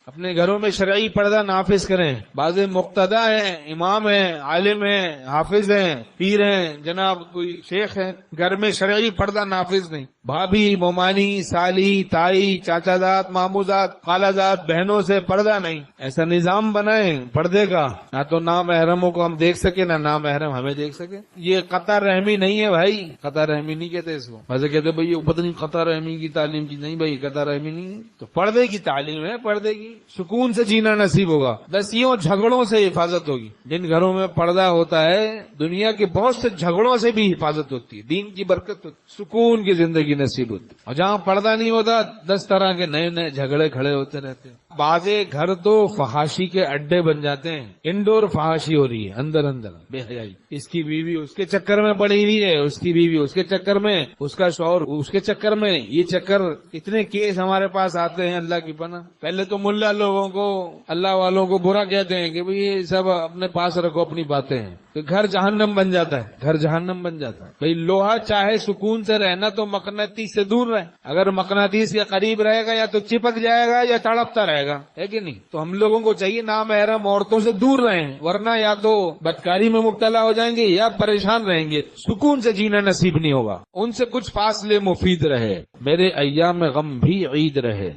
اپنے گھروں میں شرعی پردہ نافذ کریں. بعض مقتدا ہیں، امام ہیں، عالم ہیں، حافظ ہیں، پیر ہیں، جناب کوئی شیخ ہیں، گھر میں شرعی پردہ نافذ نہیں. بھابھی، مومانی، سالی، تائی، چاچا زاد، مامو زاد، خالہ زاد، بہنوں سے پردہ نہیں. ایسا نظام بنائیں پردے کا، نہ تو نامحرموں کو ہم دیکھ سکے نہ نامحرم ہمیں دیکھ سکے. یہ قطع رحمی نہیں ہے بھائی، قطع رحمی نہیں کہتے اس کو. ویسے کہتے بھائی یہ پتہ نہیں قطع رحمی کی تعلیم کی، نہیں بھائی قطع رحمی نہیں، تو پردے کی تعلیم ہے. پردے کی سکون سے جینا نصیب ہوگا، دسیوں جھگڑوں سے حفاظت ہوگی. جن گھروں میں پردہ ہوتا ہے دنیا کے بہت سے جھگڑوں سے بھی حفاظت ہوتی ہے، دین کی برکت ہوتی، سکون کی زندگی نصیب ہوتی. اور جہاں پردہ نہیں ہوتا 10 طرح کے نئے نئے جھگڑے کھڑے ہوتے رہتے ہیں. بعض گھر تو فحاشی کے اڈے بن جاتے ہیں، انڈور فحاشی ہو رہی ہے اندر اندر، بے حیائی. اس کی بیوی اس کے چکر میں پڑی ہوئی ہے، اس کی بیوی اس کے چکر میں، اس کا شوہر اس کے چکر میں. یہ چکر اتنے کیس ہمارے پاس آتے ہیں، اللہ کی پناہ. پہلے تو ملا لوگوں کو، اللہ والوں کو برا کہتے ہیں کہ بھئی یہ سب اپنے پاس رکھو اپنی باتیں ہیں، تو گھر جہنم بن جاتا ہے، گھر جہنم بن جاتا ہے. بھئی لوہا چاہے سکون سے رہنا تو مقناطیس سے دور رہے. اگر مقناطیس کے قریب رہے گا یا تو چپک جائے گا یا تڑپتا رہے گا، ہے کہ نہیں؟ تو ہم لوگوں کو چاہیے نامحرم عورتوں سے دور رہیں، ورنہ یا تو بدکاری میں مبتلا ہو جائیں گے یا پریشان رہیں گے، سکون سے جینا نصیب نہیں ہوگا. ان سے کچھ فاصلے مفید رہے، میرے ایام غم بھی عید رہے.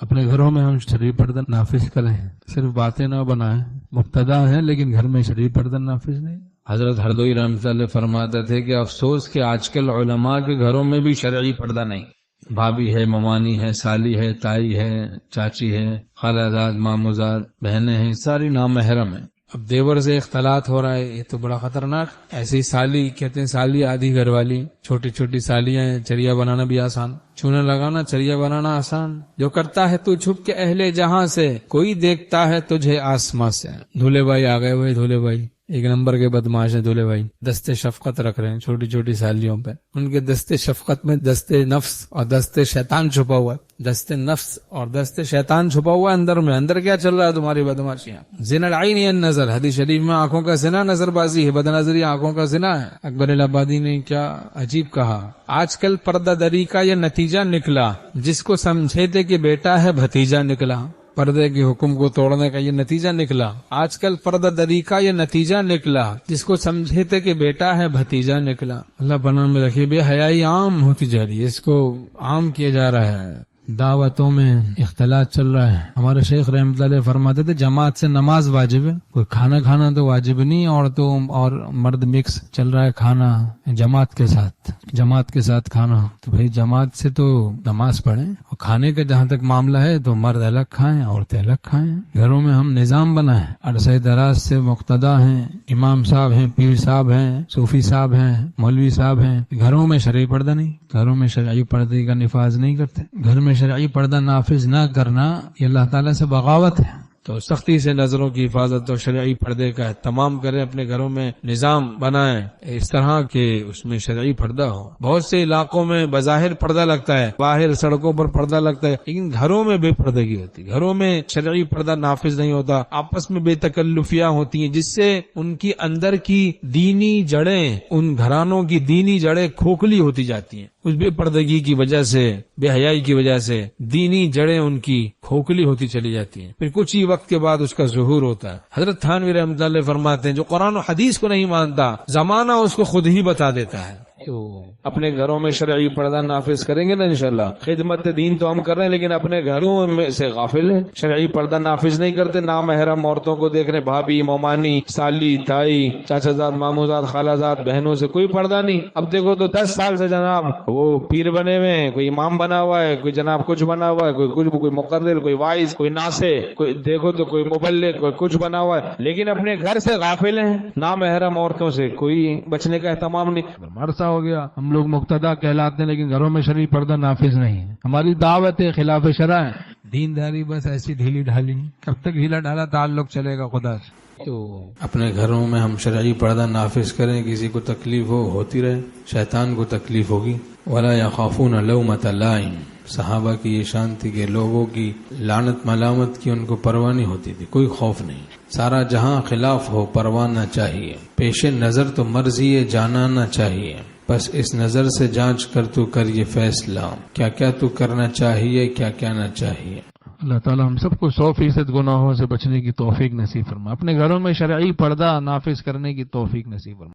اپنے گھروں میں ہم شرعی پردہ نافذ کریں، صرف باتیں نہ بنائیں. مبتدا ہے لیکن گھر میں شرعی پردہ نافذ نہیں. حضرت ہردوئی رحمۃ اللہ فرماتے تھے کہ افسوس کہ آج کل علماء کے گھروں میں بھی شرعی پردہ نہیں. بھابھی ہے، ممانی ہے، سالی ہے، تائی ہے، چاچی ہے، خالہ زاد، مامو زاد، بہنیں ہیں، ساری نامحرم ہیں. اب دیور سے اختلاط ہو رہا ہے، یہ تو بڑا خطرناک. ایسی سالی کہتے ہیں، سالی آدھی گھر والی، چھوٹی چھوٹی سالیاں ہیں. چریا بنانا بھی آسان، چونا لگانا، چریا بنانا آسان. جو کرتا ہے تو چھپ کے اہل جہاں سے، کوئی دیکھتا ہے تجھے آسماں سے. دھولے بھائی آ گئے بھائی، دھولے بھائی ایک نمبر کے بدماش ہیں. دھولے بھائی دستے شفقت رکھ رہے ہیں چھوٹی چھوٹی سالیوں پہ. ان کے دستے شفقت میں دستے نفس اور دستے شیطان چھپا ہوا ہے. دستے نفس اور دستے شیطان چھپا ہوا ہے اندر میں. اندر کیا چل رہا ہے تمہاری بدماشیاں؟ زنا العین النظر، حدیث شریف میں آنکھوں کا زنا نظر بازی ہے، بدنظری آنکھوں کا زنا ہے. اکبر الہآبادی نے کیا عجیب کہا، آج کل پردہ دری کا یہ نتیجہ نکلا، جس کو سمجھے تھے کہ بیٹا ہے بھتیجا نکلا. پردے کے حکم کو توڑنے کا یہ نتیجہ نکلا. آج کل پردہ دری کا یہ نتیجہ نکلا، جس کو سمجھے تھے کہ بیٹا ہے بھتیجا نکلا. اللہ پناہ میں رکھے. بے حیائی عام ہوتی جا رہی ہے، اس کو عام کیا جا رہا ہے. دعوتوں میں اختلاط چل رہا ہے. ہمارے شیخ رحمۃ اللہ فرماتے تھے جماعت سے نماز واجب ہے، کوئی کھانا کھانا تو واجب نہیں. عورتوں اور مرد مکس چل رہا ہے کھانا جماعت کے ساتھ کھانا. تو بھئی جماعت سے تو نماز پڑھیں، اور کھانے کا جہاں تک معاملہ ہے تو مرد الگ کھائیں عورتیں الگ کھائیں. گھروں میں ہم نظام بنائیں. عرصہ دراز سے مقتدا ہیں، امام صاحب ہیں، پیر صاحب ہیں، صوفی صاحب ہیں، مولوی صاحب ہیں، گھروں میں شرعی پردہ نہیں، گھروں میں شرعی پردے کا نفاذ نہیں کرتے. گھر میں شرعی پردہ نافذ نہ کرنا یہ اللہ تعالیٰ سے بغاوت ہے. تو سختی سے نظروں کی حفاظت اور شرعی پردے کا اہتمام کریں. اپنے گھروں میں نظام بنائیں اس طرح کہ اس میں شرعی پردہ ہو. بہت سے علاقوں میں بظاہر پردہ لگتا ہے، باہر سڑکوں پر پردہ لگتا ہے، لیکن گھروں میں بے پردگی ہوتی ہے. گھروں میں شرعی پردہ نافذ نہیں ہوتا، آپس میں بے تکلفیاں ہوتی ہیں، جس سے ان کی اندر کی دینی جڑیں، ان گھرانوں کی دینی جڑیں کھوکھلی ہوتی جاتی ہیں. اس بے پردگی کی وجہ سے، بے حیائی کی وجہ سے دینی جڑیں ان کی کھوکھلی ہوتی چلی جاتی ہیں. پھر کچھ ہی وقت کے بعد اس کا ظہور ہوتا ہے. حضرت تھانوی رحمۃ اللہ فرماتے ہیں جو قرآن و حدیث کو نہیں مانتا، زمانہ اس کو خود ہی بتا دیتا ہے. تو اپنے گھروں میں شرعی پردہ نافذ کریں گے نا انشاءاللہ. خدمت دین تو ہم کر رہے ہیں لیکن اپنے گھروں میں سے غافل ہیں، شرعی پردہ نافذ نہیں کرتے. نامحرم عورتوں کو دیکھ رہے، بھابھی، مومانی، سالی، تائی، چاچا زاد، مامو زاد، خالہ زاد، بہنوں سے کوئی پردہ نہیں. اب دیکھو تو 10 سال سے جناب وہ پیر بنے ہوئے ہیں، کوئی امام بنا ہوا ہے، کوئی جناب کچھ بنا ہوا ہے، کوئی مقرر، کوئی وائز، کوئی ناسے، کوئی دیکھو تو کوئی مبلغ، کوئی کچھ بنا ہوا ہے، لیکن اپنے گھر سے غافل ہیں. نامحرم عورتوں سے کوئی بچنے کا اہتمام نہیں. مرسا ہو گیا. ہم لوگ مقتدا کہلاتے ہیں لیکن گھروں میں شرعی پردہ نافذ نہیں ہے. ہماری دعوت خلاف شرع ہے. دینداری بس ایسی ڈھیلی ڈھالی. کب تک ڈھیلا ڈھالا تعلق چلے گا خدا سے؟ تو اپنے گھروں میں ہم شرعی پردہ نافذ کریں. کسی کو تکلیف ہوتی رہے، شیطان کو تکلیف ہوگی. ولا یخافون لومۃ لائم. صحابہ کی یہ شان تھی کہ لوگوں کی لعنت ملامت کی ان کو پرواہ نہیں ہوتی تھی، کوئی خوف نہیں. سارا جہاں خلاف ہو پرواہ نہ چاہیے، پیش نظر تو مرضی جانا نہ چاہیے. بس اس نظر سے جانچ کر تو کر یہ فیصلہ، کیا کیا تو کرنا چاہیے، کیا کیا نہ چاہیے. اللہ تعالیٰ ہم سب کو 100% گناہوں سے بچنے کی توفیق نصیب فرما، اپنے گھروں میں شرعی پردہ نافذ کرنے کی توفیق نصیب فرما۔